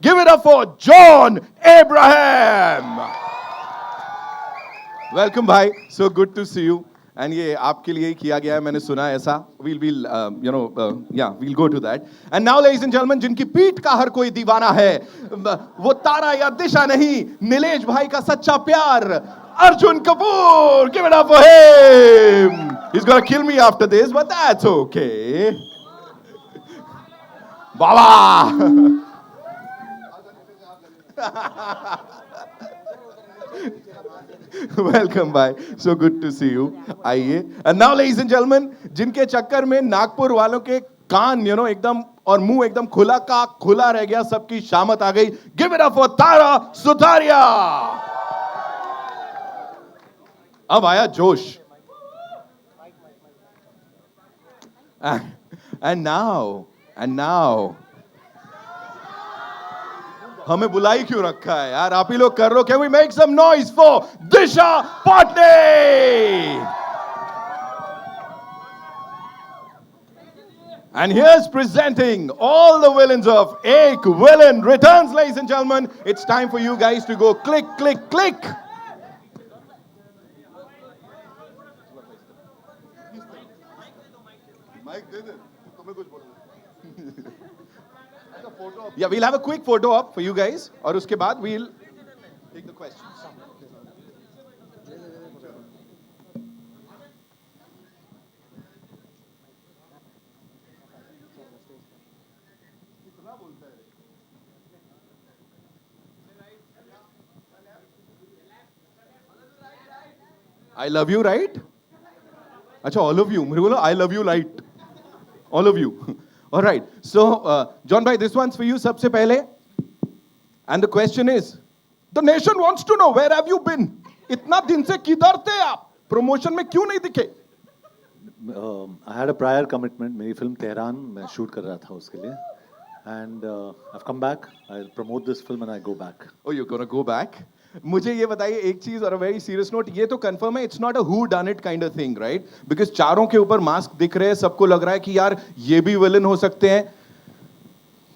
Give it up for John Abraham. Welcome भाई, so good to see you. And ये आपके लिए ही किया गया है, मैंने सुना ऐसा. We'll go to that. And now, ladies and gentlemen, जिनकी पीठ का हर कोई दीवाना है, वो तारा या दिशा नहीं, नीलेश भाई का सच्चा प्यार, Arjun Kapoor. Give it up for him. He's gonna kill me after this, but that's okay. Baba. Welcome bhai, so good to see you. आइए. And now ladies and gentlemen, जिनके चक्कर में नागपुर वालों के कान एकदम और मुंह एकदम खुला का खुला रह गया, सबकी शामत आ गई. Give it up for Tara Sutaria. अब आया जोश. And now हमें बुलाई क्यों रखा है यार, आप ही लोग कर रहे हो. Can we make some noise for Disha Patani? And here's presenting all the villains of Ek Villain Returns, ladies and gentlemen. It's time for you guys to go click, click, click. Yeah, we'll have a quick photo up for you guys, और उसके बाद we'll take the questions. I love you, right? अच्छा, all of you. मेरे बोलो I love you, right? All of you. All right. So, John bhai, this one's for you. सबसे पहले. And the question is, the nation wants to know, where have you been? इतना दिन से किधर थे आप? Promotion में क्यों नहीं दिखे? I had a prior commitment. मेरी फिल्म तेहरान मैं शूट कर रहा था उसके लिए. And I've come back. I'll promote this film and I go back. Oh, you're gonna go back? मुझे ये बताइए एक चीज और वेरी सीरियस नोट, ये तो कंफर्म है it's not a who done it kind of thing, right? Because चारों के ऊपर मास्क दिख रहे हैं, सबको लग रहा है कि यार ये भी विलन हो सकते हैं,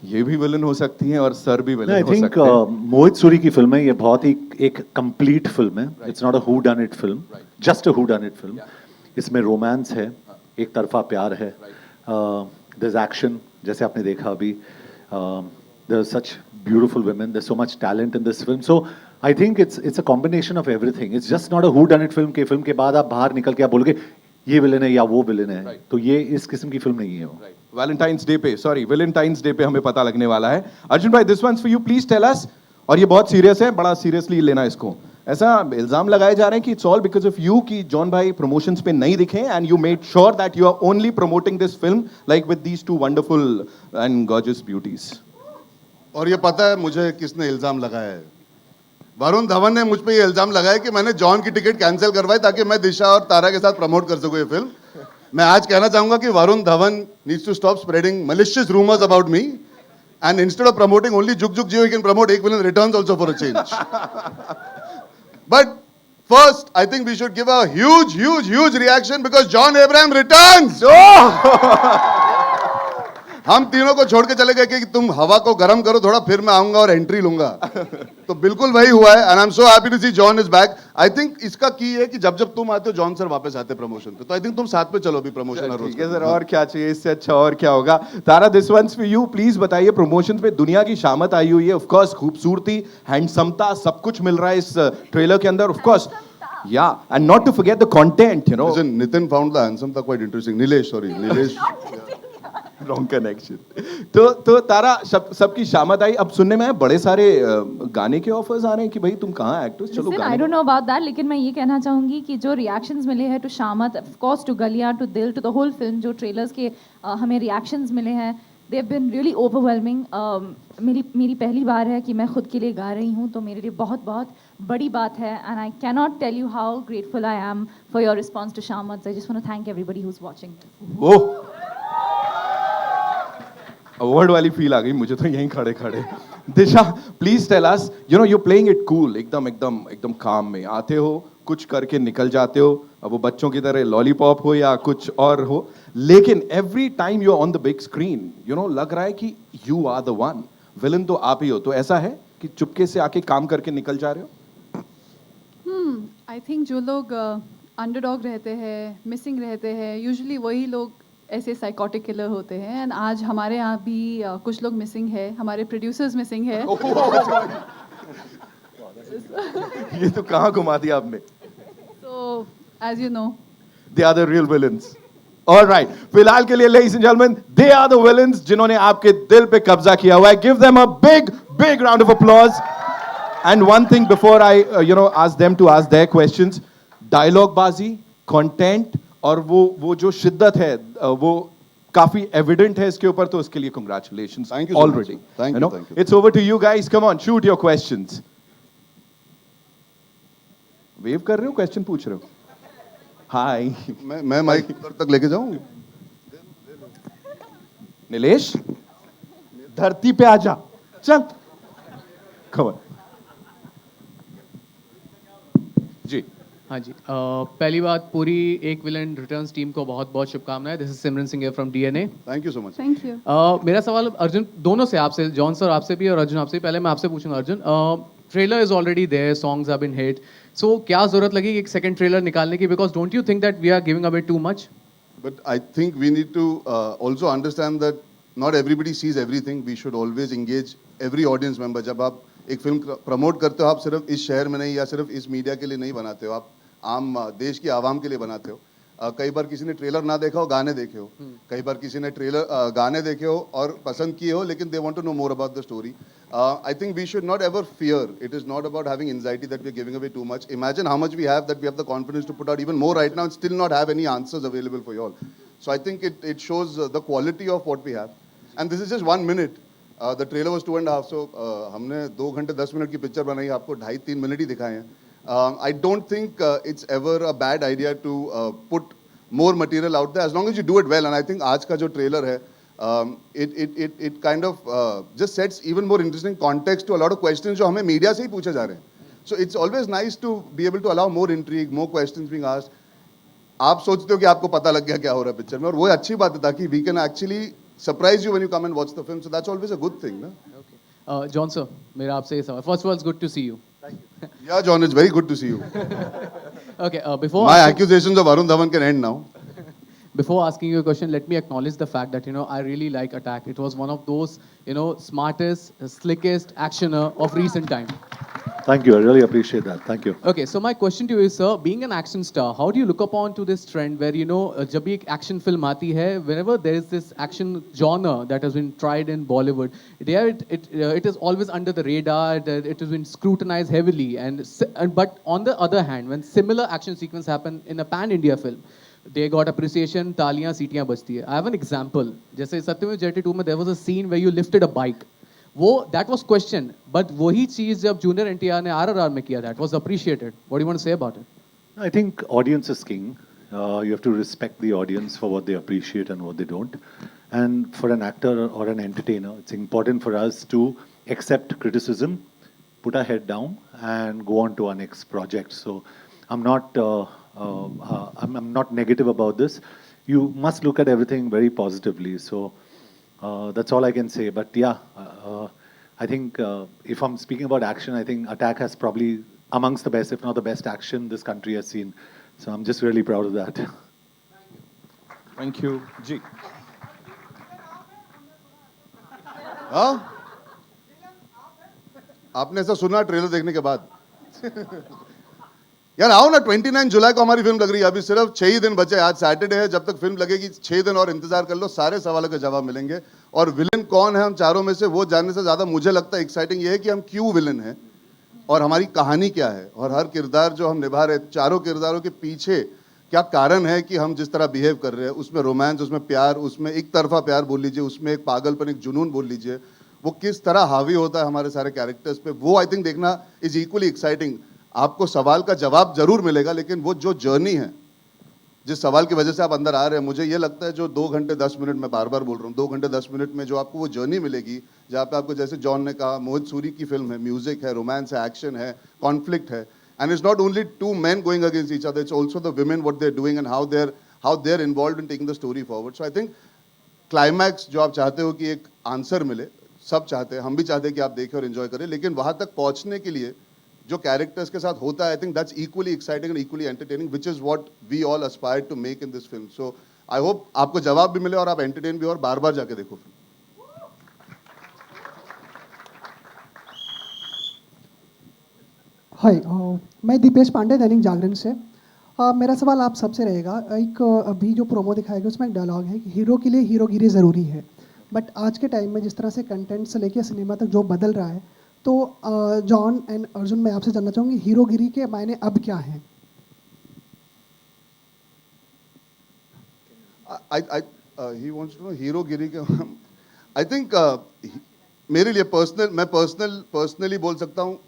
ये भी विलन हो सकती हैं और सर भी विलन हो सकते हैं. मोहित सूरी की फिल्म है ये, बहुत ही एक कंप्लीट फिल्म है. It's not a who done it film, just a who done it film. इसमें रोमांस है, एक तरफा प्यार है, देयर इज एक्शन जैसे आपने देखा अभी, there are such beautiful women, there is so much talent in this film. So I think it's a combination of everything. It's just not a who done it film के film के बाद आप बाहर निकल के आप बोलोगे ये विलन है या वो विलन है, तो ये इस किस्म की फिल्म नहीं है वो. वैलेंटाइंस डे पे, सॉरी वैलेंटाइंस डे पे हमें पता लगने वाला है. अर्जुन भाई, this one's for you, please tell us. और ये बहुत सीरियस है, बड़ा सीरियसली लेना इसको. ऐसा इल्जाम लगाए जा रहे हैं कि it's all because of you कि जॉन भाई प्रमोशंस पे नहीं दिखे and you made sure that you are only promoting this film like with these two wonderful and gorgeous beauties. और ये पता है मुझे किसने इल्जाम लगाया है? वरुण धवन ने मुझ पे ये इल्जाम लगाया कि मैंने जॉन की टिकट कैंसिल करवाई ताकि मैं दिशा और तारा के साथ प्रमोट कर सकूं ये फिल्म. मैं आज कहना चाहूंगा कि Varun Dhawan needs to stop spreading malicious rumors about me and instead of promoting only Juk Juk Jio, he can promote Ek Villain Returns also for a change. But first, I think we should give a huge reaction because John Abraham returns. हम तीनों को छोड़ के चले गए कि तुम हवा को गर्म करो थोड़ा, फिर मैं आऊंगा और एंट्री लूंगा. तो बिल्कुल वही हुआ है. And I am so happy to see John is back. I think इसका की है कि जब जब तुम आते हो जॉन सर वापस आते प्रमोशन पे, तो आई थिंक तुम साथ में चलो अभी प्रमोशन. ठीक है सर, और क्या चाहिए इससे अच्छा, और क्या होगा. Tara, this one's for you, please बताइए. प्रमोशन पे दुनिया की शामत आई हुई है, ऑफ कोर्स खूबसूरती, हैंडसमता, सब कुछ मिल रहा है इस ट्रेलर के अंदर, of course. Yeah, and not to forget the content, you know. Listen, Nitin found the handsome quite interesting. Nilesh. Wrong connection. तो तारा सबकी शामत आई. अब सुनने में बड़े सारे गाने के ऑफर्स आ रहे हैं कि भाई तुम कहाँ एक्टर्स, चलो गाने. I don't know about that, लेकिन मैं ये कहना चाहूँगी कि जो रिएक्शंस मिले हैं टू शामत, of course टू गलियां, टू दिल, टू द होल फिल्म, जो ट्रेलर्स के हमें रिएक्शंस मिले हैं, they have been really overwhelming. मेरी पहली बार है कि मैं खुद के लिए गा रही हूँ, तो मेरे लिए बहुत बड़ी बात है. And I cannot tell you how grateful I am for your response to Shamat. I just want to thank everybody who's watching this. वो अवार्ड वाली फील आ गई मुझे तो यहीं खड़े खड़े. Disha, please tell us, you know you playing it cool, एकदम काम में आते हो, कुछ करके निकल जाते हो. अब वो बच्चों की तरह लॉलीपॉप हो या कुछ और हो, लेकिन every time you are on the big screen, you know लग रहा है कि you are the one. Villain तो आप ही हो, तो ऐसा है कि चुपके से आके काम करके निकल जा रहे हो? आई थिंक जो लोग अंडरडॉग रहते हैं, मिसिंग रहते हैं, यूजुअली वही लोग ऐसे साइकोटिक किलर होते हैं। एंड आज हमारे यहाँ भी कुछ लोग मिसिंग है, हमारे प्रोड्यूसर्स मिसिंग है। ये तो कहाँ घुमा दिया आपने? So as you know, They are the real villains. All right. फिलहाल के लिए ladies and gentlemen, they are the villains जिन्होंने आपके दिल पे कब्जा किया हुआ है. Give them a big, big round of applause. And one thing before I, ask them to ask their questions, dialogue बाजी, content और वो जो शिद्दत है, वो काफी evident है इसके ऊपर, तो उसके लिए congratulations. Thank you so much. already. Thank you, thank you. It's over to you guys. Come on, shoot your questions. Wave कर रहे हो? Question पूछ रहे हो? हाय मैं माइक उधर तक लेके जाऊं? नीलेश, धरती पे आजा, चल, खबर जी। हाँ जी, पहली बात, पूरी एक विलन रिटर्न्स टीम को बहुत बहुत शुभकामनाएं। This is Simran Singh from DNA. Thank you so much. Thank you. मेरा सवाल अर्जुन, दोनों से, आपसे, जॉन सर आपसे भी और अर्जुन आपसे भी। पहले मैं आपसे पूछूंगा Arjun, trailer is already there, songs have been hit, so क्या जरूरत लगी एक सेकंड ट्रेलर निकालने की? Because don't you think that we are giving away too much? But I think we need to also understand that not everybody sees everything. We should always engage every audience member. जब आप एक film promote करते हो, आप सिर्फ इस शहर में नहीं या सिर्फ इस मीडिया के लिए नहीं बनाते हो, आप आम देश की आवाम के लिए बनाते हो। कई बार किसी ने ट्रेलर ना देखा हो, गाने देखे हो, कई बार किसी ने गाने देखे हो और पसंद किए हो, लेकिन they want to know more about the story. I think we should not ever fear. It is not about having anxiety that we are giving away too much. Imagine how much we have, that we have the confidence to put out even more right now and still not have any answers available for you all. So I think it shows the quality of what we have. And this is just 1 minute. The trailer was 2.5. So हमने 2 घंटे 10 minute की picture बनाई, आपको 2.5-3 minute ही दिखाए हैं. I don't think it's ever a bad idea to put more material out there as long as you do it well. And I think आज का जो ट्रेलर है, it kind of just sets even more interesting context to a lot of questions जो हमें media से ही पूछे जा रहे हैं. So it's always nice to be able to allow more intrigue, more questions being asked. आप सोचते हो कि आपको पता लग गया क्या हो रहा है पिक्चर में, और वो अच्छी बात है, ताकि we can actually surprise you when you come and watch the film. So that's always a good thing, ना? जॉन सर, मेरा आपसे ये सवाल, first of all it's good to see you. Yeah, John, it's very good to see you. Okay, before My accusations of Arun Dhawan can end now. Before asking you a question, let me acknowledge the fact that, I really like Attack. It was one of those, smartest, slickest actioner of recent time. Thank you. I really appreciate that. Thank you. Okay, so my question to you is, sir, being an action star, how do you look upon to this trend where, जब भी एक action film आती है, whenever there is this action genre that has been tried in Bollywood, there it is always under the radar, it has been scrutinized heavily, but on the other hand, when similar action sequence happen in a pan-India film, they got appreciation, तालियां, सीटियां बजती है. I have an example. जैसे सत्यमेव जयते 2 में there was a scene where you lifted a bike. that was questioned, but वही चीज जब जूनियर एनटीआर ने RRR में किया, that was appreciated. What do you want to say about it? I think audience is king. You have to respect the audience for what they appreciate and what they don't. And for an actor or an entertainer, it's important for us to accept criticism, put our head down, and go on to our next project. So I'm not negative about this. You must look at everything very positively. So that's all I can say. But yeah, I think if I'm speaking about action, I think Attack has probably amongst the best, if not the best action this country has seen. So I'm just really proud of that. Thank you. जी. हाँ? आपने ऐसा सुना trailer देखने के बाद? यार आओ ना, 29 जुलाई को हमारी फिल्म लग रही है, अभी सिर्फ 6 ही दिन बचे। आज सैटरडे है, जब तक फिल्म लगेगी 6 दिन और इंतजार कर लो, सारे सवालों के जवाब मिलेंगे। और विलन कौन है हम चारों में से, वो जानने से ज्यादा मुझे लगता है एक्साइटिंग ये है कि हम क्यों विलन हैं और हमारी कहानी क्या है, और हर किरदार जो हम निभा रहे, चारों किरदारों के पीछे क्या कारण है कि हम जिस तरह बिहेव कर रहे हैं। उसमें रोमांस, उसमें प्यार, उसमें एक तरफा प्यार बोल लीजिए, उसमें एक पागलपन, एक जुनून बोल लीजिए, वो किस तरह हावी होता है हमारे सारे कैरेक्टर्स पे, वो आई थिंक देखना इज इक्वली एक्साइटिंग। आपको सवाल का जवाब जरूर मिलेगा, लेकिन वो जो जर्नी है, जिस सवाल की वजह से आप अंदर आ रहे हैं, मुझे ये लगता है जो 2 घंटे 10 मिनट, मैं बार बार बोल रहा हूँ, 2 घंटे 10 मिनट में जो आपको वो जर्नी मिलेगी, जहाँ पे आपको, जैसे जॉन ने कहा, मोहित सूरी की फिल्म है, म्यूजिक है, रोमांस है, एक्शन है, कॉन्फ्लिक्ट है, and it's not only 2 men going against each other, it's also the women what they're doing and how they're involved in taking the story forward. So I think climax जो आप चाहते हो कि एक answer मिले, सब चाहते हैं, हम भी चाहते हैं कि आप देखें और एंजॉय करें, लेकिन वहां तक पहुंचने के लिए जो कैरेक्टर्स के साथ होता है, I think that's equally exciting and equally entertaining, which is what we all aspire to make in this film. So I hope आपको जवाब भी मिले और आप एंटरटेन भी हो और बार बार जाके देखो फिल्म. हाय, मैं दीपेश पांडे, दैनिक जागरण से. मेरा सवाल आप सबसे रहेगा. एक अभी जो प्रोमो दिखाया गया उसमें एक डायलॉग है कि हीरो के लिए हीरोगिरी ज़रूरी है, बट आज के टाइम में जिस तरह से कंटेंट से लेके सिनेमा तक जो बदल रहा है, तो जॉन एंड अर्जुन, मैं आपसे जानना चाहूँगी हीरोगिरी के मायने अब क्या हैं? He wants to know हीरोगिरी के. आई थिंक मेरे लिए मैं पर्सनली बोल सकता हूँ,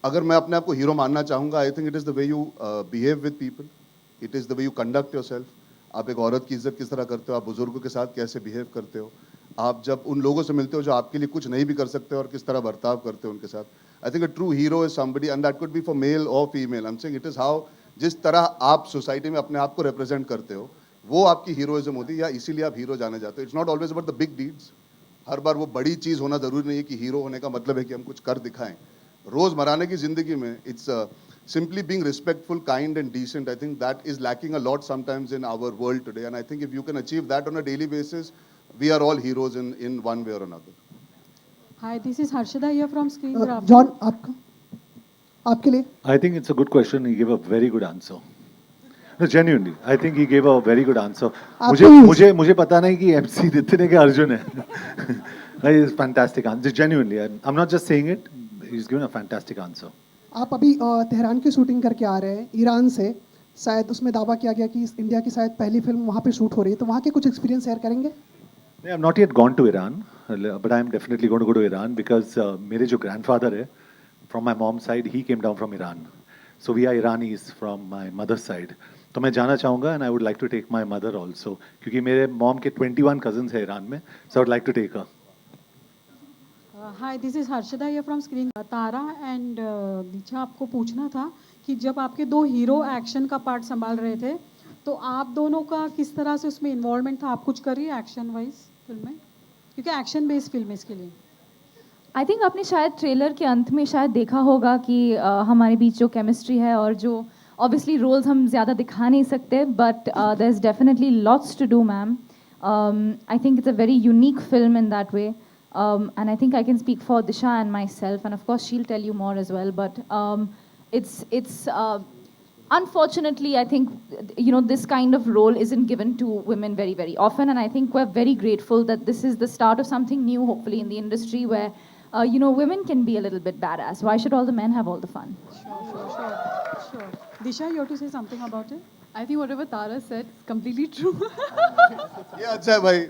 अगर मैं अपने आप को हीरो मानना चाहूंगा, I think it is the way you behave with people, it is the way you conduct your self. आप एक औरत की इज्जत किस तरह करते हो, आप बुजुर्गों के साथ कैसे बिहेव करते हो, आप जब उन लोगों से मिलते हो जो आपके लिए कुछ नहीं भी कर सकते और किस तरह बर्ताव करते हो उनके साथ. I think a true hero is somebody, and that could be for male और female. I am saying it is how, जिस तरह आप सोसाइटी में अपने आप को रिप्रेजेंट करते हो, वो आपकी हीरोइज्म होती है, या इसीलिए आप हीरो जाने जाते हो. It's not always about the big deeds. हर बार वो बड़ी चीज़ होना ज़रूरी नहीं है कि हीरो होने का मतलब है कि हम कुछ कर दिखाएं. रोजमर्राने की जिंदगी में it's simply being respectful, kind and decent. I think that is lacking a lot sometimes in our world today, and I think if you can achieve that on a daily basis, we are all heroes in one way or another. Hi, this is Harshada here from Screen Craft. John, आपका, आपके लिए. I think it's a good question. He gave a very good answer. No, genuinely, I think he gave a very good answer. मुझे पता नहीं कि MC Nitin है कि अर्जुन है. It's fantastic answer. Genuinely, I'm not just saying it. He's given a fantastic answer. आप अभी Tehran की शूटिंग करके आ रहे हैं ईरान से. शायद उसमें दावा किया गया कि इंडिया की शायद पहली फिल्म वहाँ पे शूट हो रही है, तो वहाँ के कुछ एक्सपीरियंस शेयर करेंगे? I'm not yet gone to Iran, but I'm definitely going to go to Iran because मेरे जो grandfather है, from my mom's side, he came down from Iran. So we are Iranis from my mother's side. तो मैं जाना चाहूँगा and I would like to take my mother also, क्योंकि मेरे mom के 21 cousins हैं ईरान में, so I would like to take her. Hi, this is Harshada here from Screen. Tara and Diksha, आपको पूछना था कि जब आपके दो हीरो एक्शन का पार्ट संभाल रहे थे, तो आप दोनों का किस तरह से उसमें इन्वॉल्वमेंट था? आप कुछ करिए एक्शन वाइज फिल्म में, क्योंकि एक्शन बेस्ड फिल्म है इसके लिए. आई थिंक आपने शायद ट्रेलर के अंत में शायद देखा होगा कि हमारे बीच जो केमिस्ट्री है, और जो ऑब्वियसली रोल्स हम ज़्यादा दिखा नहीं सकते, but there is definitely lots to do ma'am. I think it's a very unique film in that way. And I think I can speak for Disha and myself, and of course she'll tell you more as well. But it's unfortunately, I think this kind of role isn't given to women very, very often, and I think we're very grateful that this is the start of something new, hopefully, in the industry where women can be a little bit badass. Why should all the men have all the fun? Sure. Disha, you have to say something about it. I think whatever Tara said is completely true. Yeah, अच्छा है भाई.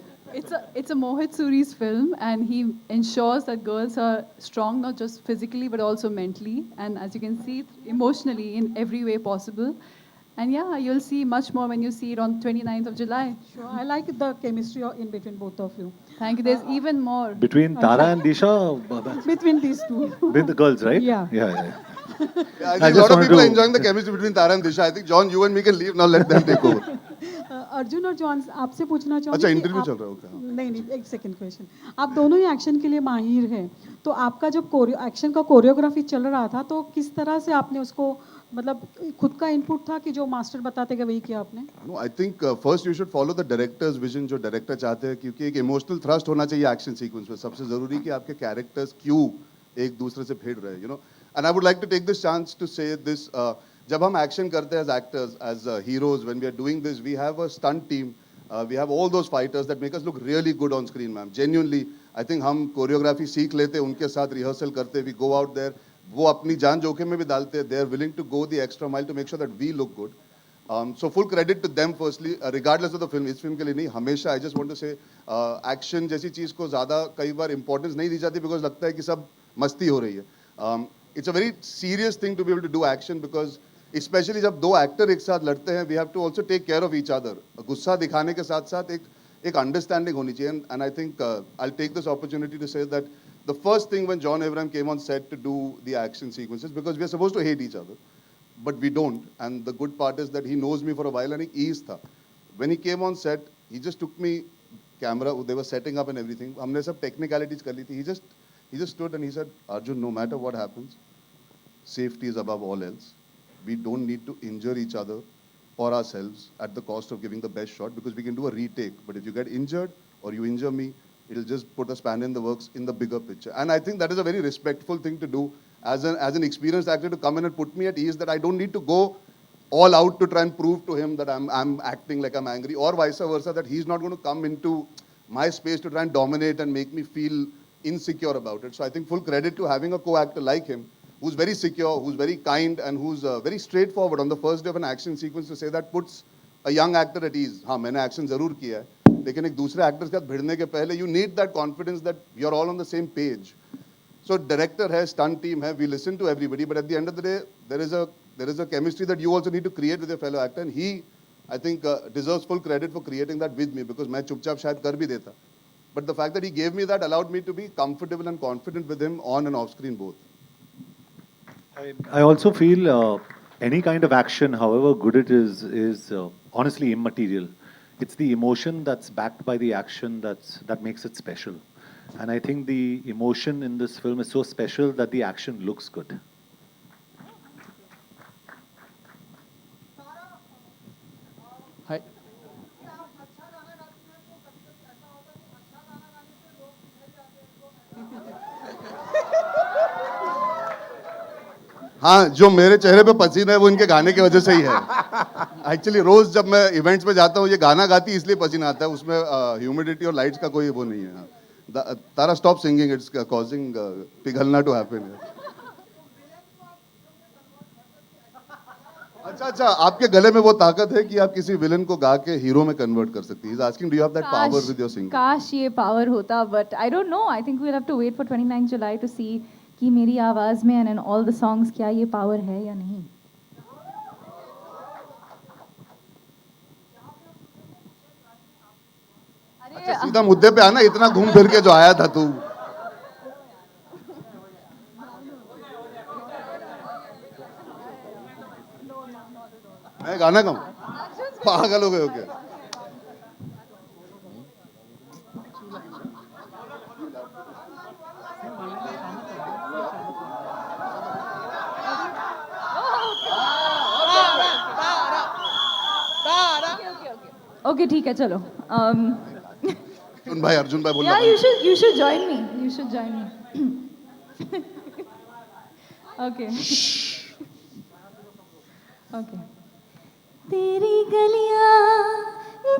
It's a Mohit Suri's film, and he ensures that girls are strong not just physically but also mentally, and as you can see, emotionally in every way possible. And yeah, you'll see much more when you see it on 29th of July. Sure, I like the chemistry in between both of you. Thank you. There's even more. Between Tara and Disha, Between these two. with the girls, right? Yeah. Yeah, I I think a just lot of wanted people to- are enjoying the chemistry between Tara and Disha. I think John, you and me can leave now. Let them take over. Arjun और John, आपसे पूछना चाहूँगी. अच्छा, कि interview आप- चल रहा है, ओके. नहीं, एक सेकंड क्वेश्चन. आप दोनों ही एक्शन के लिए माहिर हैं, तो आपका जब एक्शन का कोरियोग्राफी चल रहा था, तो किस तरह से आपने उसको, मतलब खुद का इनपुट था कि जो मास्टर बताते गए वही किया आपने? No, I think first you should follow the director's vision, जो डायरेक्टर चाहते हैं, क्योंकि एक इमोशनल थ्रस्ट होना चाहिए एक्शन सीक्वेंस में. सबसे जरूरी कि आपके कैरेक्टर्स क्यों एक दूसरे से भिड़ रहे हैं, and I would like to take this chance to say this. जब हम एक्शन करते हैं as actors, as heroes, when we are doing this, we have a stunt team. We have all those fighters that make us look really good on screen, ma'am. Genuinely, I think हम choreography सीख लेते, उनके साथ rehearsal करते, we go out there, वो अपनी जान जोखिम में भी डालते हैं. They are willing to go the extra mile to make sure that we look good. So full credit to them firstly, regardless of the film. इस फिल्म के लिए नहीं, हमेशा I just want to say, action जैसी चीज़ को ज़्यादा कई बार importance नहीं दी जाती, बिकॉज लगता है कि सब मस्ती हो रही है. It's a very serious thing to be able to do action, because specially जब दो एक्टर एक साथ लड़ते हैं, we have to also take care of each other. गुस्सा दिखाने के साथ साथ एक अंडरस्टैंडिंग होनी चाहिए. And I think I take this opportunity to say that the first thing when John Abraham came on set to do the action sequences, because we are supposed to hate each other, but we don't. And the good part is that he knows me for a while, and एक ease था. When he came on set, he just took me camera, they were setting up and everything. हमने सब technicalities कर ली थी. He just stood and he said, Arjun, no matter what happens, safety is above all else. We don't need to injure each other or ourselves at the cost of giving the best shot, because we can do a retake. But if you get injured or you injure me, it'll just put a span in the works in the bigger picture. And I think that is a very respectful thing to do as an experienced actor, to come in and put me at ease that I don't need to go all out to try and prove to him that I'm acting like I'm angry, or vice versa, that he's not going to come into my space to try and dominate and make me feel insecure about it. So I think full credit to having a co-actor like him, who's very secure, who's very kind, and who's very straightforward on the first day of an action sequence, to say that puts a young actor at ease. हाँ, मैंने action जरूर किया है, लेकिन एक दूसरे actor के साथ भिड़ने के पहले you need that confidence that you're all on the same page. So director है, stunt team है, we listen to everybody, but at the end of the day, there is a chemistry that you also need to create with your fellow actor, and he, I think, deserves full credit for creating that with me, because मैं चुपचाप शायद कर भी देता. But the fact that he gave me that allowed me to be comfortable and confident with him on and off screen both. I also feel any kind of action, however good it is honestly immaterial. It's the emotion that's backed by the action that makes it special. And I think the emotion in this film is so special that the action looks good. Hi. हाँ, जो मेरे चेहरे पे पसीना है वो इनके गाने की वजह से ही है. एक्चुअली रोज जब मैं इवेंट्स में जाता हूँ, ये गाना गाती है इसलिए पसीना आता है. उसमें ह्यूमिडिटी और लाइट्स का कोई वो नहीं है. तारा स्टॉप सिंगिंग, इट्स कॉजिंग पिघलना टू हैपन. अच्छा, आपके गले में वो ताकत है कि आप किसी विलन को गा के हीरो में कन्वर्ट कर सकती है. He's asking, do you have that power with your singing? काश ये पावर होता, but I don't know. I think we'll have to wait for 29 July to see कि मेरी आवाज में and in all the songs क्या ये पावर है या नहीं. अच्छा, सीधा मुद्दे पे आना, इतना घूम फिर के जो आया था तू. मैं गाना गाऊं? पागल हो गए हो क्या? Okay, ठीक है, चलो. अर्जुन भाई बोल रहा Yeah, है. you should join me. You should join me. Okay. Okay. तेरी गलियां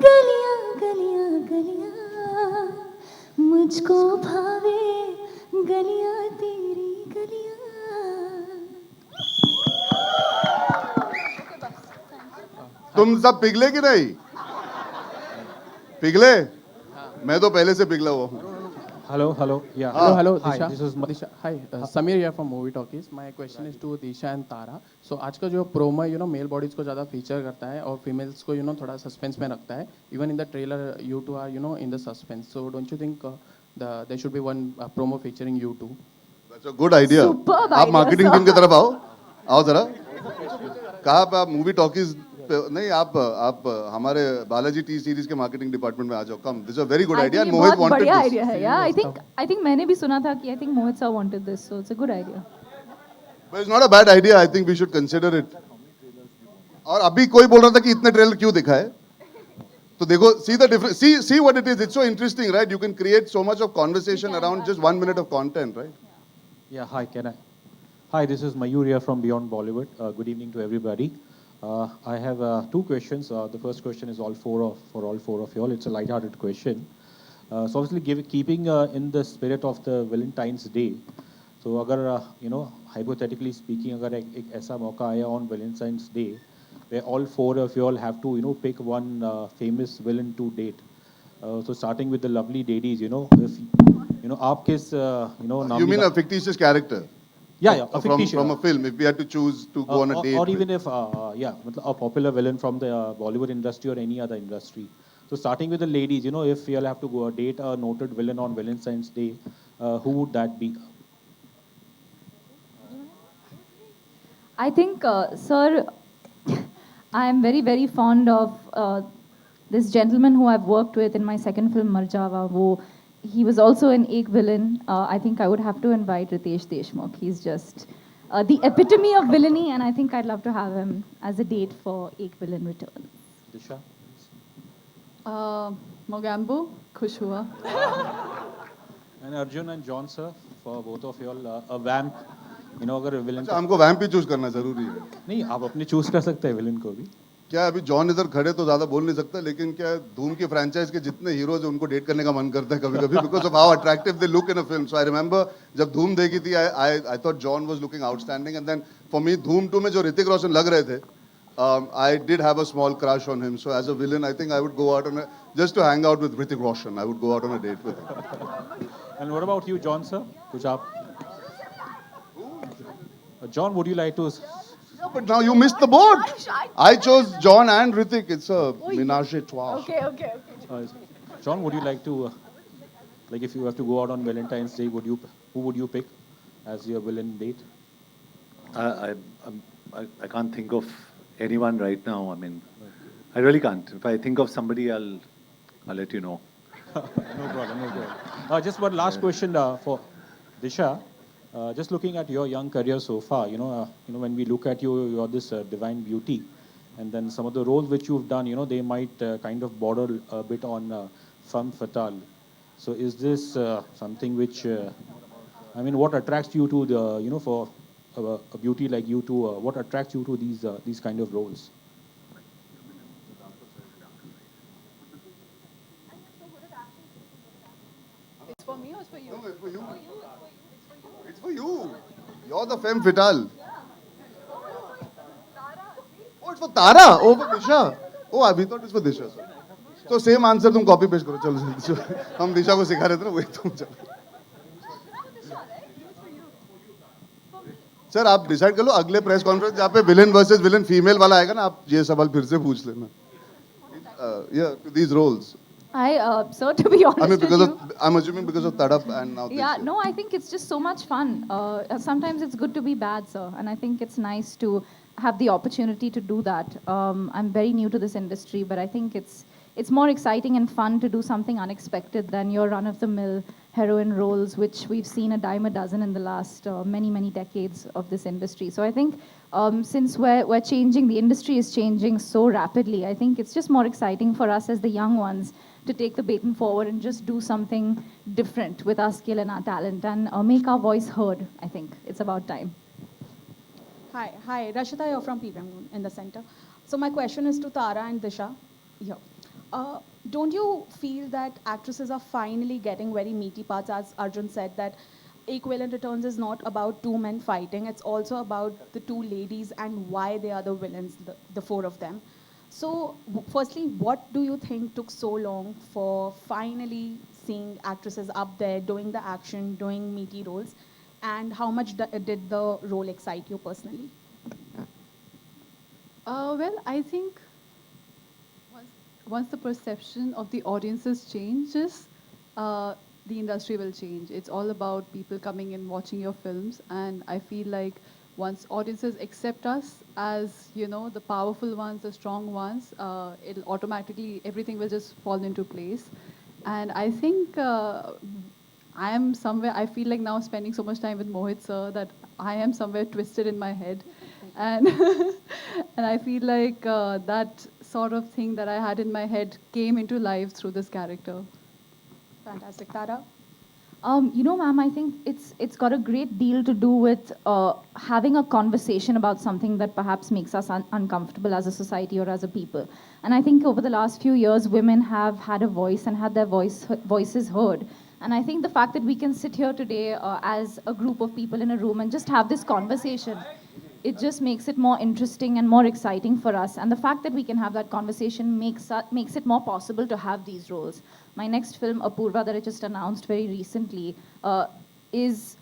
गलियां गलियां गलियां मुझको भावे गलियां तेरी गलियां. तुम सब पिघले कि नहीं? पिघले? मैं तो पहले से पिघला हुआ हूँ. Hello, yeah. Hello, Hi, Disha. this is Disha. Hi, Samir here from Movie Talkies. My question is to Disha and Tara. So आज का जो promo है, मेल बॉडीज को ज़्यादा फीचर करता है और फीमेल्स को थोड़ा सस्पेंस में रखता है. Even in the trailer, you two are in the suspense. So don't you think there should be one promo featuring you two? That's a good idea. Superb आप idea, मार्केटिंग sir. टीम की तरफ आओ जरा. कहाँ पे आप movie talkies नहीं, आप हमारे बालाजी टी सीरीज के मार्केटिंग डिपार्टमेंट में आ जाओ. Come, this is a very good I idea think and ये मोहित बहुत बढ़िया वांटेड आइडिया दिस. है. Yeah, I think मैंने भी सुना था कि I think Mohit sir wanted this, so it's a good idea. But it's not a bad idea. I think we should consider it. और अभी कोई बोल रहा था कि इतने ट्रेलर क्यों दिखाए? तो देखो, see the difference, see what it is. It's so interesting, right? You can create so much of conversation around just 1 minute of content, right? Yeah, hi, can I? Hi, this is Mayur here from Beyond Bollywood. Good evening to everybody. I have two questions. The first question is for all four of you all. It's a light-hearted question. So obviously, keeping in the spirit of the Valentine's Day. So अगर hypothetically speaking, अगर एक ऐसा मौका आया on Valentine's Day, where all four of you all have to pick one famous villain to date. So starting with the lovely ladies, if आप किस You mean a fictitious character? Yeah, a fictitious. From a film, if we had to choose to go on a date. Or even if, a popular villain from the Bollywood industry or any other industry. So starting with the ladies, if you'll have to go date a noted villain on Valentine's Day, who would that be? I think, sir, I am very, very fond of this gentleman who I've worked with in my second film Marjawa, he was also an Ek villain. I think I would have to invite Ritesh Deshmukh. He's just the epitome of villainy, and I think I'd love to have him as a date for Ek Villain Return. Disha? Mogambo, खुश हुआ. And Arjun and John, sir, for both of you all, a vamp, अगर villain अच्छा हमको वैम्प ही choose करना जरूरी है. नहीं आप अपने चूज कर सकते हैं विलन को भी. क्या अभी जॉन इधर खड़े तो ज्यादा बोल नहीं सकता, लेकिन क्या धूम की फ्रेंचाइज के जितने हीरोज उनको डेट करने का मन करता है कभी कभी, because of how attractive they look in a film. So I remember जब धूम देखी थी, I thought John was looking outstanding, and then for me Dhoom 2 में जो ऋतिक रोशन लग रहे थे, I did have a small crush on him. So as a villain, I think I would go out just to hang out with Hrithik Roshan. I would go out on a date with him. And what about you, John, sir? कुछ आप? John, would you like to? Yeah, but now you missed the boat. I chose John and Hrithik. It's a ménage à trois. Okay. John, would you like to, like if you have to go out on Valentine's Day, who would you pick as your villain date? I can't think of anyone right now. I mean, I really can't. If I think of somebody, I'll let you know. No problem. Just one last question for Disha. Just looking at your young career so far, when we look at you, you're this divine beauty, and then some of the roles which you've done, they might kind of border a bit on femme fatale. So is this something which, what attracts you to the, for a beauty like you to, what attracts you to these kind of roles? It's for me or it's for you? No, it's for you. It's for you. You're the femme fatale. Oh, it's for Tara. Oh, for Disha. Oh, we thought it's for Disha. So same answer तुम copy paste करो. चलो हम दिशा को सिखा रहे थे ना, वही तुम चलो. सर आप डिसाइड कर लो अगले प्रेस कॉन्फ्रेंस जहाँ पे विलेन वर्सेस विलेन फीमेल वाला आएगा ना, आप ये सवाल फिर से पूछ लेना. Yeah, to these roles. So to be honest with you, I'm assuming because of Tadap and now yeah, this. no, I think it's just so much fun. Sometimes it's good to be bad, sir, and I think it's nice to have the opportunity to do that. I'm very new to this industry, but I think it's more exciting and fun to do something unexpected than your run-of-the-mill heroine roles, which we've seen a dime a dozen in the last many decades of this industry. So I think since we're changing, the industry is changing so rapidly, I think it's just more exciting for us as the young ones to take the baton forward and just do something different with our skill and our talent and make our voice heard. I think it's about time. Hi, Rashida here from PVM in the center. So my question is to Tara and Disha. Here. Don't you feel that actresses are finally getting very meaty parts, as Arjun said, that Equivalent Returns is not about two men fighting, it's also about the two ladies and why they are the villains, the four of them. So firstly, what do you think took so long for finally seeing actresses up there doing the action, doing meaty roles, and how much did the role excite you personally? Well, I think once the perception of the audiences changes, the industry will change. It's all about people coming and watching your films, and I feel like once audiences accept us as, the powerful ones, the strong ones, it'll automatically, everything will just fall into place. And I think I am somewhere, I feel like now spending so much time with Mohit sir that I am somewhere twisted in my head. And, and I feel like that sort of thing that I had in my head came into life through this character. Fantastic. Tara? Ma'am, I think it's got a great deal to do with having a conversation about something that perhaps makes us uncomfortable as a society or as a people. And I think over the last few years, women have had a voice and had their voices heard. And I think the fact that we can sit here today as a group of people in a room and just have this conversation, it just makes it more interesting and more exciting for us. And the fact that we can have that conversation makes it more possible to have these roles. My next film, Apurva, that I just announced very recently, is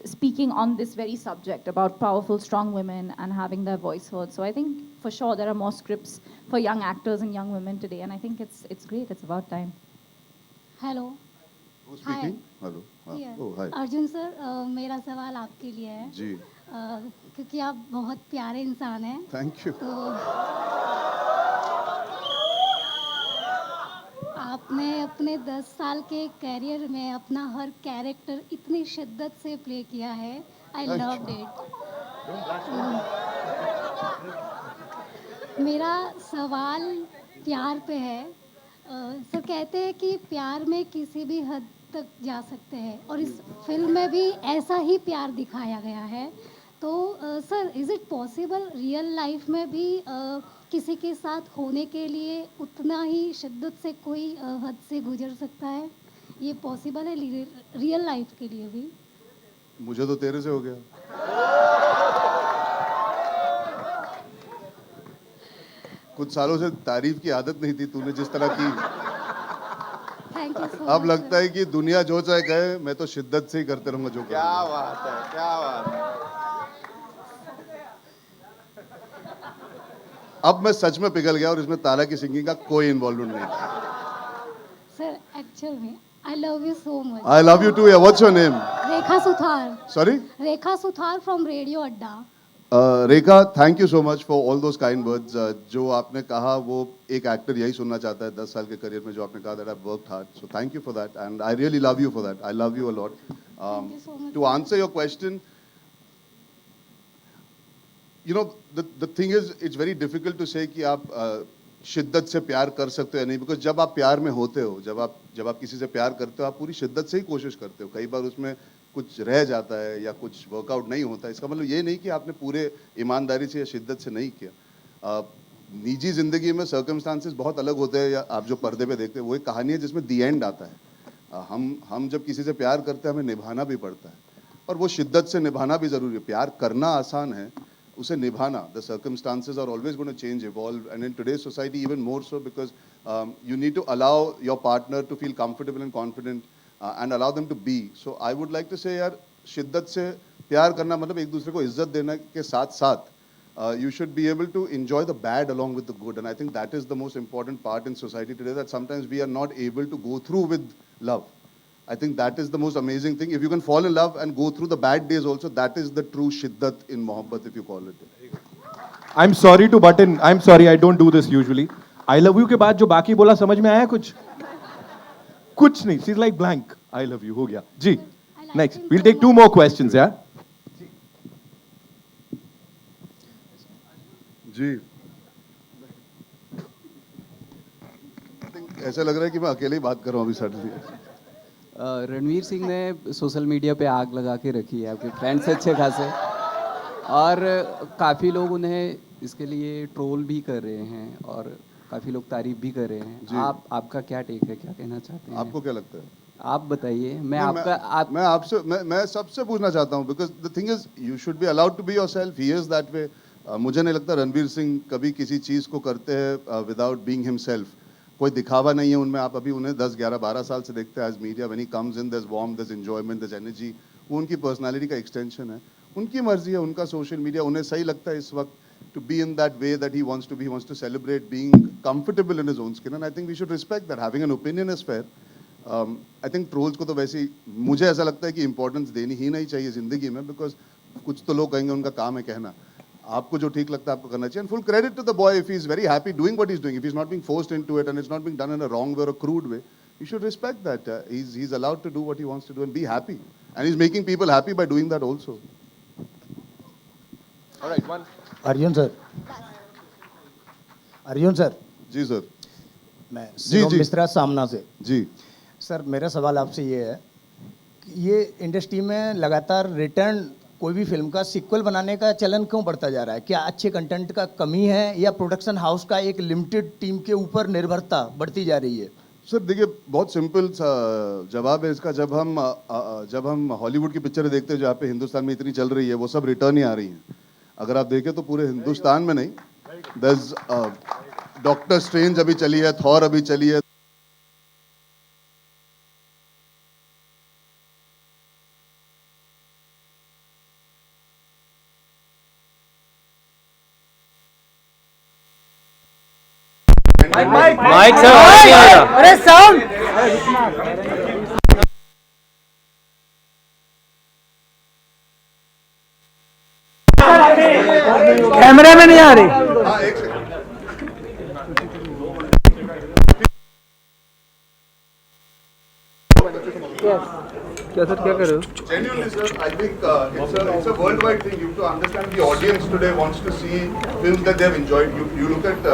speaking on this very subject about powerful, strong women and having their voice heard. So I think for sure there are more scripts for young actors and young women today. And I think it's great. It's about time. Hello. Who's speaking? Hello. Yeah. Oh, hi. Arjun sir, मेरा सवाल आपके लिए है जी. क्योंकि आप बहुत प्यारे इंसान हैं. Thank you. तो मैं अपने 10 साल के कैरियर में अपना हर कैरेक्टर इतनी शिद्दत से प्ले किया है. I loved it. मेरा सवाल प्यार पे है. सर कहते हैं कि प्यार में किसी भी हद तक जा सकते हैं और इस फिल्म में भी ऐसा ही प्यार दिखाया गया है. तो sir is it possible real life में भी किसी के साथ होने के लिए उतना ही शिद्दत से कोई हद से गुजर सकता है? ये पॉसिबल है रियल लाइफ के लिए भी? मुझे तो तेरे से हो गया. कुछ सालों से तारीफ की आदत नहीं थी तूने जिस तरह की. थैंक यू सो अब लगता है कि दुनिया जो चाहे कहे, मैं तो शिद्दत से ही करते रहूंगा जो क्या बात है, क्या बात है. अब मैं सच में पिघल गया और इसमें तारा की सिंगिंग का कोई इन्वॉल्वमेंट नहीं था. सर एक्चुअल में I love you so much. I love you too. What's your name? Rekha Suthar. Sorry? Rekha Suthar from Radio Adda. Rekha, thank you so much for all those kind words. जो आपने कहा वो एक एक्टर यही सुनना चाहता है 10 साल के करियर में, जो आपने कहा that I worked hard. So thank you for that and I really love you for that. I love you a lot. To answer your question, you know, the thing is, it's very difficult to say कि आप शिद्दत से प्यार कर सकते हो या नहीं, बिकॉज जब आप प्यार में होते हो, जब आप किसी से प्यार करते हो, आप पूरी शिद्दत से ही कोशिश करते हो. कई बार उसमें कुछ रह जाता है या कुछ वर्कआउट नहीं होता. इसका मतलब ये नहीं कि आपने पूरे ईमानदारी से या शिद्दत से नहीं किया. निजी जिंदगी में सर्कमस्टांसेस बहुत अलग होते हैं, या आप जो पर्दे पे देखते हैं वो एक कहानी है जिसमें दी एंड आता है. हम जब किसी से प्यार करते हैं हमें निभाना भी पड़ता है, और वो शिद्दत से निभाना भी ज़रूरी है. प्यार करना आसान है, उसे निभाना, the circumstances are always going to change, evolve, and in today's society even more so, because you need to allow your partner to feel comfortable and confident and allow them to be. So I would like to say यार, शिद्दत से प्यार करना मतलब एक दूसरे को इज्जत देना के साथ साथ you should be able to enjoy the bad along with the good, and I think that is the most important part in society today, that sometimes we are not able to go through with love. I think that is the most amazing thing. If you can fall in love and go through the bad days also, that is the true shiddat in mohabbat, if you call it. I'm sorry to butt in. I'm sorry, I don't do this usually. I love you के बाद जो बाकी बोला समझ में आया कुछ? कुछ नहीं. She's like blank. I love you हो गया. जी. Next. We'll take 2 more questions, yeah? Ji. I think ऐसा लग रहा है कि मैं अकेले ही बात कर रहा हूँ अभी सडनली. रणवीर सिंह ने सोशल मीडिया पे आग लगा के रखी है, आपके फैंस अच्छे खासे, और काफ़ी लोग उन्हें इसके लिए ट्रोल भी कर रहे हैं और काफ़ी लोग तारीफ भी कर रहे हैं. आपका क्या टेक है, क्या कहना चाहते हैं? आपको क्या लगता है? आप बताइए. मैं सबसे पूछना चाहता हूँ, because the thing is you should be allowed to be yourself. He is that way. मुझे नहीं लगता रणवीर सिंह कभी किसी चीज़ को करते हैं विदाउट बीइंग हिमसेल्फ. कोई दिखावा नहीं है उनमें. आप अभी उन्हें 10, 11, 12 साल से देखते हैं as media. When he comes in, there is warmth, there is enjoyment, there is energy. वो उनकी पर्सनालिटी का एक्सटेंशन है. उनकी मर्जी है, उनका सोशल मीडिया. उन्हें सही लगता है इस वक्त to be in that way that he wants to be. He wants to celebrate being comfortable in his own skin, and I think we should respect that. Having an opinion is fair. I think trolls को तो वैसे ही मुझे ऐसा लगता है कि importance देनी ही नहीं चाहिए ज़िंदगी में, बिकॉज कुछ तो लोग कहेंगे उनका काम है कहना. आपको जो ठीक लगता है आपको करना चाहिए. And full credit to the boy if he is very happy doing what he is doing. If he is not being forced into it and it's not being done in a wrong way और a crude way, you should respect that. He is allowed to do what he wants to do and be happy, and he is making people happy by doing that also. Alright, one. Arjun sir. Arjun sir. Ji sir. मैं शिवम मिश्रा सामना से. जी sir, मेरा सवाल आपसे ये है कि ये इंडस्ट्री में लगातार रिटर्न कोई भी फिल्म का सीक्वल बनाने का चलन क्यों बढ़ता जा रहा है? क्या अच्छे कंटेंट का कमी है या प्रोडक्शन हाउस का एक लिमिटेड टीम के ऊपर निर्भरता बढ़ती जा रही है? सर देखिए, बहुत सिंपल सा जवाब है इसका. जब हम हॉलीवुड की पिक्चरें देखते हैं जहाँ पे हिंदुस्तान में इतनी चल रही है, वो सब रिटर्न ही आ रही हैं. अगर आप देखें तो पूरे हिंदुस्तान में नहीं. डॉक्टर स्ट्रेंज अभी चली है, थॉर अभी चली है. माइक सर आएगा. अरे साउंड. कैमरे में नहीं आ रही. क्या सर क्या कर रहे हो? Genuinely, sir, I think it's a worldwide thing. You have to understand the audience today wants to see films that they have enjoyed. You look at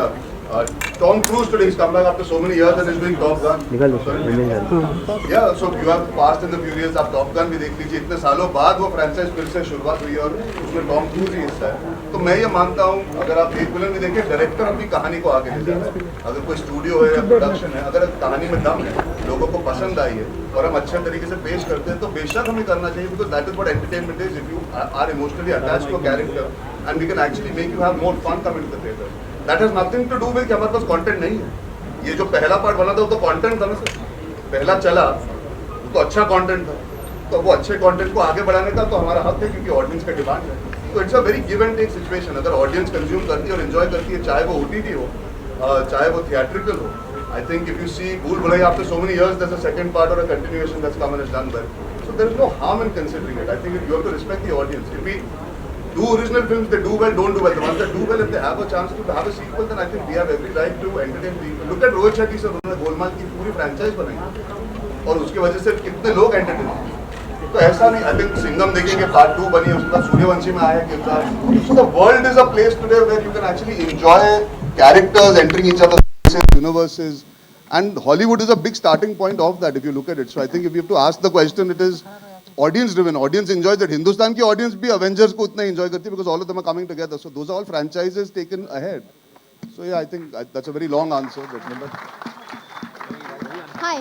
Tom Cruise today. He's come back after so many years and is doing Top Gun. निकाल दो. Yeah, so you have Fast and the Furious. आप Top Gun भी देख लीजिए. इतने सालों बाद वो फ्रेंचाइज फिर से शुरुआत हुई और उसमें टॉम क्रूज ही हिस्सा है. तो मैं ये मानता हूँ अगर आप एक विलन भी देखें, डायरेक्टर अपनी कहानी को आगे ले जा रहा है. अगर कोई स्टूडियो है या प्रोडक्शन है, अगर कहानी में दम है, लोगों को पसंद आई है और हम अच्छे तरीके से पेश करते हैं तो बेशक हमें करना चाहिए. Because that is what entertainment is. If you are emotionally attached to a character and we can actually make you have more fun coming to the theatre. That has nothing to do with कि हमारे पास content नहीं है. ये जो पहला part बना था वो तो कंटेंट था ना सर. पहला चला तो अच्छा कंटेंट था, तो वो अच्छे कंटेंट को आगे बढ़ाने का तो हमारा हक है क्योंकि ऑडियंस का डिमांड है. तो it's a very give and take situation. अगर ऑडियंस कंज्यूम करती है और एंजॉय करती है, चाहे वो ओटीटी हो, चाहे वो थिएट्रिकल हो. I think if you see Bhool Bhulaiyaa after so many years there is a second part और a continuation that's come and is done well. So there is no harm in considering it. I think you have to respect the audience. If we do original films, they do well, don't do well. The ones that do well, if they have a chance to have a sequel, then I think we have every right to entertain people. Look at Rohit Shetty sir, उन्होंने गोलमाल की पूरी franchise बनाई और उसकी वजह से कितने लोग एंटरटेन हुए. तो ऐसा नहीं. आई थिंक सिंघम देखेंगे पार्ट 2 बनी है, उसका सूर्यवंशी में आया किरदार. So the world is a place today where you can actually enjoy characters entering each other's universes, and Hollywood is a big starting point of that if you look at it. So I think if you have to ask the question, it is audience driven. Audience enjoys that. Hindustan की audience भी Avengers को उतना enjoy करती है because all of them are coming together. So those are all franchises taken ahead. So yeah, I think that's a very long answer. Hi.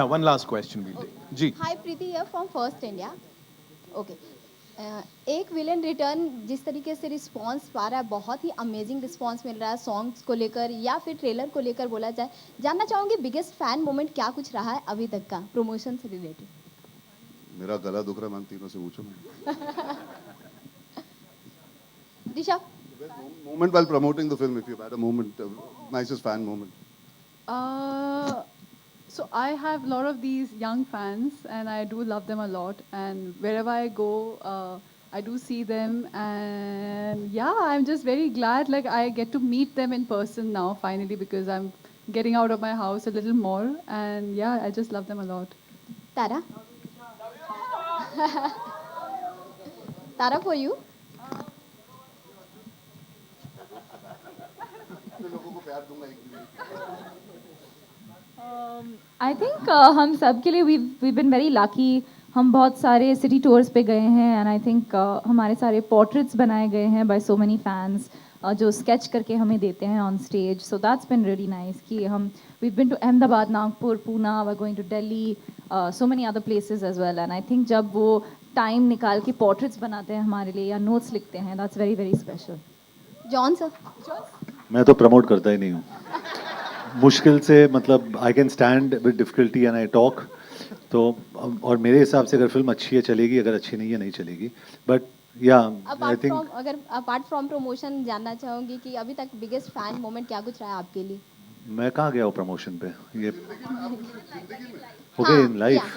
Yeah, one last question we'll take. जी. Hi, Preeti here from First India. Okay. Ek villain return जिस तरीके से response पा रहा है, बहुत ही amazing response मिल रहा है सॉन्ग्स को लेकर या फिर ट्रेलर को लेकर बोला जाए. जानना चाहूँगी बिगेस्ट फैन मोमेंट क्या कुछ रहा है अभी तक का प्रमोशन से रिलेटेड. मेरा गला दुख रहा है, मैम तीनों से पूछो. दिशा, moment while promoting the film, if you've had a moment, nicest fan moment. So I have a lot of these young fans and I do love them a lot, and wherever I go I do see them, and yeah, I'm just very glad like I get to meet them in person now finally because I'm getting out of my house a little more, and yeah, I just love them a lot. Tara? Tara, for you? I think हम सब के लिए we been very lucky. हम बहुत सारे city tours पे गए हैं एंड आई थिंक हमारे सारे पोर्ट्रेट्स बनाए गए हैं बाय सो मेनी फैंस जो स्केच करके हमें देते हैं on stage. So that's been really nice कि हम we been to Ahmedabad, Nagpur, Poona, we are going to Delhi, so many other places as well. And I think जब वो टाइम निकाल के पोर्ट्रेट्स बनाते हैं हमारे लिए या नोट्स लिखते हैं, that's very very special. John sir? मैं तो प्रमोट करता ही नहीं हूँ. मुश्किल से मतलब I can stand with difficulty and I talk. तो और मेरे हिसाब से अगर फिल्म अच्छी है चलेगी, अगर अच्छी नहीं है नहीं चलेगी. बट या आई थिंक अगर अपार्ट फ्रॉम प्रमोशन जानना चाहूँगी कि अभी तक बिगेस्ट फैन मोमेंट क्या कुछ रहा है आपके लिए. मैं कहाँ गया हूँ प्रमोशन पे. ये okay in life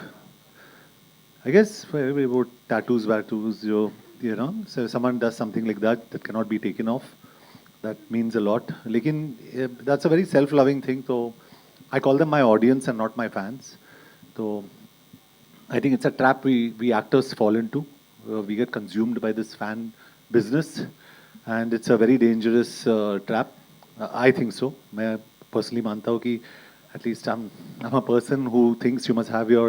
I guess for everybody about tattoos वैटूज जो you know someone does something like that can not be taken off. That means a lot. लेकिन that's a very self-loving thing. So I call them my audience and not my fans. So I think it's a trap we actors fall into. We get consumed by this fan business, and it's a very dangerous trap. I think so. मैं personally मानता हूँ कि at least I'm a person who thinks you must have your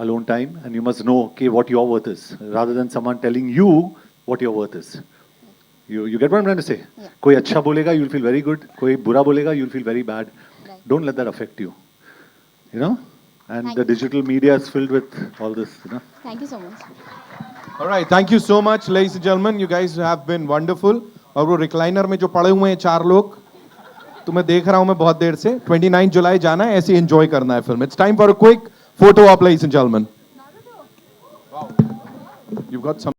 alone time and you must know what your worth is, rather than someone telling you what your worth is. You get what I'm trying to say? Yeah. कोई अच्छा बोलेगा, you'll feel very good. कोई बुरा बोलेगा, you'll feel very bad. Right. Don't let that affect you. You know? And the digital media is filled with all this. You know? Thank you so much. All right, thank you so much, ladies and gentlemen. You guys have been wonderful. और वो recliner में जो पड़े हुए हैं 4 लोग, तो मैं देख रहा हूँ मैं बहुत देर से. 29 जुलाई जाना है, ऐसे एंजॉय करना है film. It's time for a quick photo op, ladies and gentlemen. Wow. You've got some.